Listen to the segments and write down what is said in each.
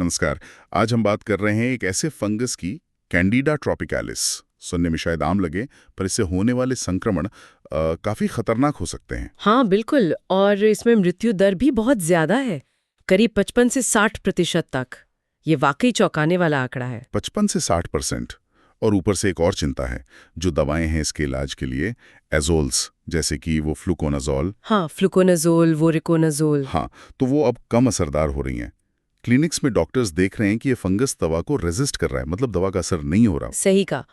नमस्कार। आज हम बात कर रहे हैं एक ऐसे फंगस की, कैंडिडा ट्रॉपिकैलिस। सुनने में शायद आम लगे, पर इससे होने वाले संक्रमण काफी खतरनाक हो सकते हैं। हाँ बिल्कुल, और इसमें मृत्यु दर भी बहुत ज्यादा है, करीब 55 से 60% तक। ये वाकई चौंकाने वाला आंकड़ा है। 55 से 60%। और ऊपर से एक और चिंता है, जो दवाएं हैं इसके इलाज के लिए, एजोल्स, जैसे कि वो फ्लूकोनाजोल। हाँ, फ्लुकोनाजोल, वोरिकोनाजोल। हाँ, तो वो अब कम असरदार हो रही हैं। क्लिनिक्स में डॉक्टर्स देख रहे हैं कि ये फंगस दवा को रेजिस्ट कर रहा है, मतलब दवा का असर नहीं हो रहा। सही कहा।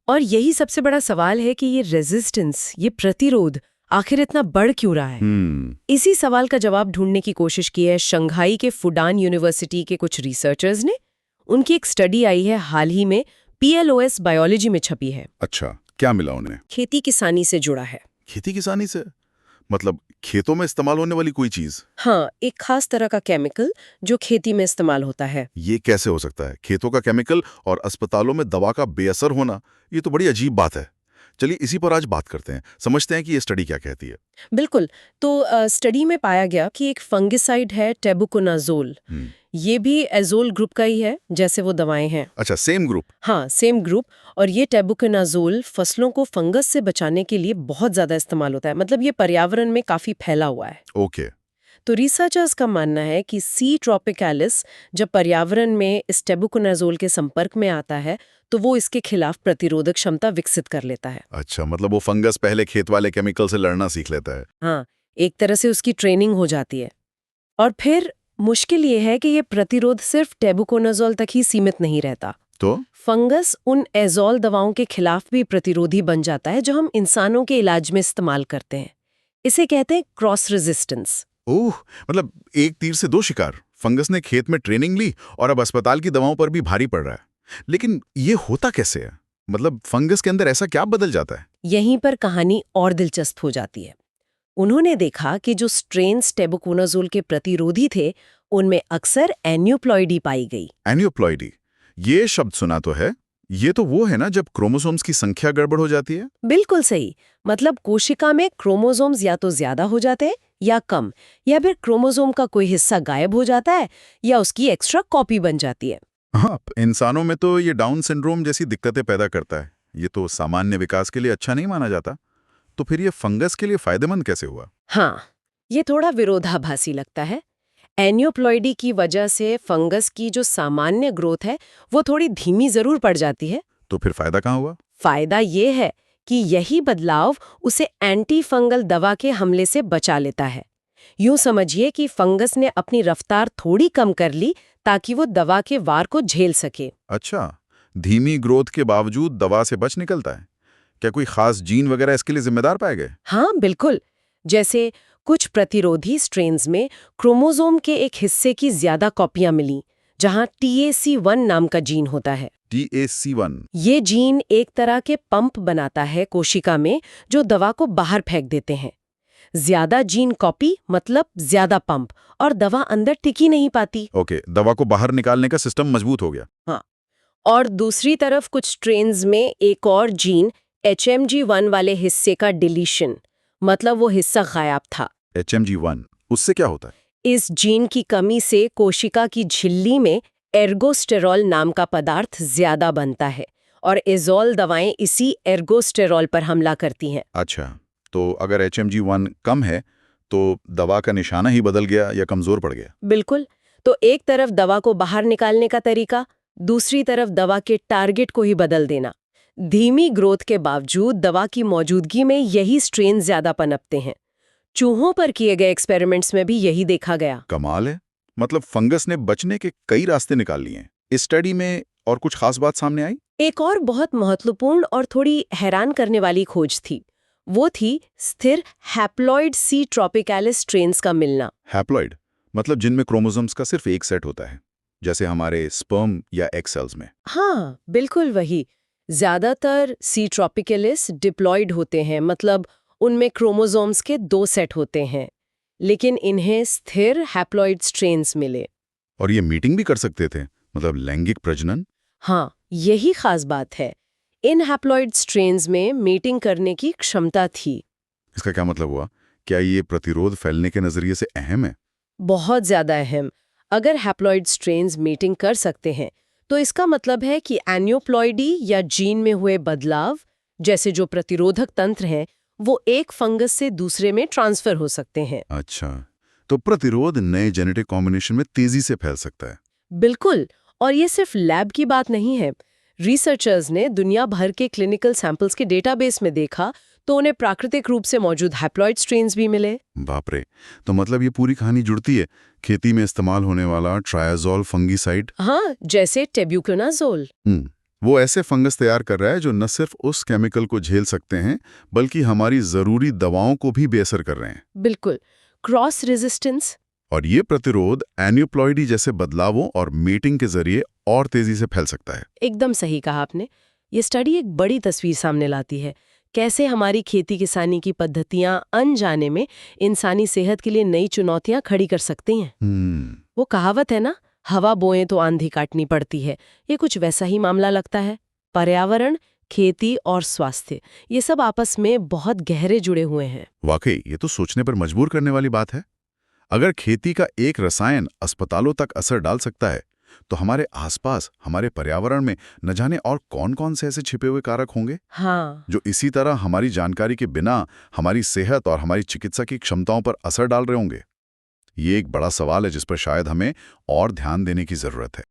और यही सबसे बड़ा सवाल है कि ये रेजिस्टेंस, ये प्रतिरोध आखिर इतना बढ़ क्यों रहा है। इसी सवाल का जवाब ढूंढने की कोशिश की है शंघाई के फुडान यूनिवर्सिटी के कुछ रिसर्चर्स ने। उनकी एक स्टडी आई है हाल ही में, PLOS बायोलॉजी में छपी है। अच्छा, क्या मिला उन्हें? खेती किसानी से जुड़ा है। खेती किसानी से? मतलब खेतों में इस्तेमाल होने वाली कोई चीज? हाँ, एक खास तरह का केमिकल जो खेती में इस्तेमाल होता है। ये कैसे हो सकता है? खेतों का केमिकल और अस्पतालों में दवा का बेअसर होना, ये तो बड़ी अजीब बात है। चलिए इसी पर आज बात करते हैं, समझते हैं कि ये स्टडी क्या कहती है। बिल्कुल। तो स्टडी में पाया गया कि एक फंगिसाइड है टेबुकोनाजोल। ये भी एजोल ग्रुप का ही है, जैसे वो दवाएं हैं। अच्छा, सेम ग्रुप। हाँ, सेम ग्रुप। और ये टेबुकोनाजोल फसलों को फंगस से बचाने के लिए बहुत ज्यादा इस्तेमाल होता है, मतलब ये पर्यावरण में काफी फैला हुआ है। ओके। तो रिसर्चर्स का मानना है कि सी ट्रॉपिकैलिस जब पर्यावरण में इस टेबुकोनाजोल के संपर्क में आता है, तो वो इसके खिलाफ प्रतिरोधक क्षमता विकसित कर लेता है। अच्छा, मतलब वो फंगस पहले खेत वाले केमिकल से लड़ना सीख लेता है। हाँ, एक तरह से उसकी ट्रेनिंग हो जाती है। और फिर मुश्किल ये है कि ये प्रतिरोध सिर्फ टेबुकोनाजोल तक ही सीमित नहीं रहता। तो फंगस उन एजोल दवाओं के खिलाफ भी प्रतिरोधी बन जाता है जो हम इंसानों के इलाज में इस्तेमाल करते हैं। इसे कहते हैं क्रॉस रेजिस्टेंस। ओह, मतलब एक तीर से दो शिकार। फंगस ने खेत में ट्रेनिंग ली और अब अस्पताल की दवाओं पर भी भारी पड़ रहा है। लेकिन ये होता कैसे है? मतलब फंगस के अंदर ऐसा क्या बदल जाता है? यहीं पर कहानी और दिलचस्प हो जाती है। उन्होंने देखा कि जो स्ट्रेन्स टेबुकोनाजोल के प्रतिरोधी थे, उनमें अक्सर एन्यूप्लॉइडी पाई गई। एन्यूप्लॉइडी, ये शब्द सुना तो है। ये तो वो है ना जब क्रोमोसोम्स की संख्या गड़बड़ हो जाती है? बिल्कुल सही। मतलब कोशिका में क्रोमोसोम्स या तो ज्यादा हो जाते हैं या कम, या फिर क्रोमोसोम का कोई हिस्सा गायब हो जाता है या उसकी एक्स्ट्रा कॉपी बन जाती है। हाँ, इंसानों में तो ये डाउन सिंड्रोम जैसी दिक्कतें पैदा करता है। ये तो सामान्य विकास के लिए अच्छा नहीं माना जाता। तो फिर ये फंगस के लिए फायदेमंद कैसे हुआ? हाँ, ये थोड़ा विरोधाभासी लगता है। एन्यूप्लॉइडी की वजह से फंगस की जो सामान्य ग्रोथ है, वो थोड़ी धीमी जरूर पड़ जाती है। तो फिर फायदा कहाँ हुआ? फायदा ये है कि यही बदलाव उसे एंटी फंगल दवा के हमले से बचा लेता है। यूं समझिए कि फंगस ने अपनी रफ्तार थोड़ी कम कर ली ताकि वो दवा के वार को झेल सके। अच्छा, धीमी ग्रोथ के बावजूद दवा से बच निकलता है। क्या कोई खास जीन वगैरह इसके लिए जिम्मेदार पाए गए? हाँ बिल्कुल। जैसे कुछ प्रतिरोधी स्ट्रेन्स में क्रोमोसोम के एक हिस्से की ज्यादा कॉपियां मिली, जहां TAC1 नाम का जीन होता है। TAC1? ये जीन एक तरह के पंप बनाता है कोशिका में, जो दवा को बाहर फेंक देते हैं। ज्यादा जीन कॉपी मतलब ज्यादा पंप, और दवा अंदर टिकी नहीं पाती। ओके, दवा को बाहर निकालने का सिस्टम मजबूत हो गया। हाँ। और दूसरी तरफ कुछ स्ट्रेन्स में एक और जीन HMG1 वाले हिस्से का डिलीशन, मतलब वो हिस्सा गायब था। HMG1, उससे क्या होता है? इस जीन की कमी से कोशिका की झिल्ली में एर्गोस्टेरॉल नाम का पदार्थ ज्यादा बनता है, और एजोल दवाएं इसी एर्गोस्टेरॉल पर हमला करती हैं। अच्छा, तो अगर HMG1 कम है तो दवा का निशाना ही बदल गया या कमजोर पड़ गया? बिल्कुल। तो एक तरफ दवा को बाहर निकालने का तरीका, दूसरी तरफ दवा के टारगेट को ही बदल देना। धीमी ग्रोथ के बावजूद दवा की मौजूदगी में यही स्ट्रेन ज्यादा पनपते हैं। चूहों पर किए गए एक्सपेरिमेंट्स में भी यही देखा गया। कमाल है। मतलब फंगस ने बचने के कई रास्ते निकाल लिए हैं। इस स्टडी में और कुछ खास बात सामने आई? एक और बहुत महत्वपूर्ण और थोड़ी हैरान करने वाली खोज थी। वो थी स्थिर हैप्लॉइड सी ट्रॉपिकैलिस स्ट्रेन्स का मिलना। हैप्लॉइड मतलब जिनमें क्रोमोसोम्स का सिर्फ एक सेट होता है, जैसे हमारे स्पर्म या एग सेल्स में। हाँ बिल्कुल वही। ज्यादातर सी ट्रॉपिकैलिस डिप्लॉइड होते हैं, मतलब उनमें क्रोमोसोम्स के 2 सेट होते हैं। लेकिन इन्हें स्थिर हैप्लॉइड स्ट्रेन्स मिले। और ये मीटिंग भी कर सकते थे, मतलब लैंगिक प्रजनन। हाँ, यही खास बात है। इन हैप्लॉइड स्ट्रेन्स में मीटिंग करने की क्षमता थी। इसका क्या मतलब हुआ? क्या ये प्रतिरोध फैलने के नजरिए से अहम है? बहुत ज्यादा अहम। अगर हैप्लॉइड स्ट्रेन्स मेटिंग कर सकते हैं तो इसका मतलब है कि एन्यूप्लॉइडी या जीन में हुए बदलाव जैसे जो प्रतिरोधक तंत्र हैं वो एक फंगस से दूसरे में ट्रांसफर हो सकते हैं। अच्छा, तो प्रतिरोध नए जेनेटिक कॉम्बिनेशन में तेजी से फैल सकता है। बिल्कुल, और ये सिर्फ लैब की बात नहीं है। रिसर्चर्स ने दुनिया भर के क्लिनिकल सैंपल्स के डेटाबेस में देखा तो उन्हें प्राकृतिक रूप से मौजूद हैप्लॉइड स्ट्रेन्स भी मिले। बाप रे, तो मतलब ये पूरी कहानी जुड़ती है खेती में इस्तेमाल होने वाला ट्रायाजोल फंगीसाइड। हाँ, जैसे टेब्यूकोनाजोल। वो ऐसे फंगस तैयार कर रहा है जो न सिर्फ उस केमिकल को झेल सकते हैं बल्कि हमारी जरूरी दवाओं को भी बेअसर कर रहे हैं। बिल्कुल, क्रॉस रेजिस्टेंस। और ये प्रतिरोध एन्यूप्लॉइडी जैसे बदलावों और मीटिंग के जरिए और तेजी से फैल सकता है। एकदम सही कहा आपने। ये स्टडी एक बड़ी तस्वीर सामने लाती है, कैसे हमारी खेती किसानी की पद्धतियां अनजाने में इंसानी सेहत के लिए नई चुनौतियां खड़ी कर सकती हैं। वो कहावत है ना, हवा बोए तो आंधी काटनी पड़ती है, ये कुछ वैसा ही मामला लगता है। पर्यावरण, खेती और स्वास्थ्य, ये सब आपस में बहुत गहरे जुड़े हुए हैं। वाकई ये तो सोचने पर मजबूर करने वाली बात है। अगर खेती का एक रसायन अस्पतालों तक असर डाल सकता है तो हमारे आसपास, हमारे पर्यावरण में न जाने और कौन-कौन से ऐसे छिपे हुए कारक होंगे हाँ, जो इसी तरह हमारी जानकारी के बिना हमारी सेहत और हमारी चिकित्सा की क्षमताओं पर असर डाल रहे होंगे। ये एक बड़ा सवाल है जिस पर शायद हमें और ध्यान देने की जरूरत है।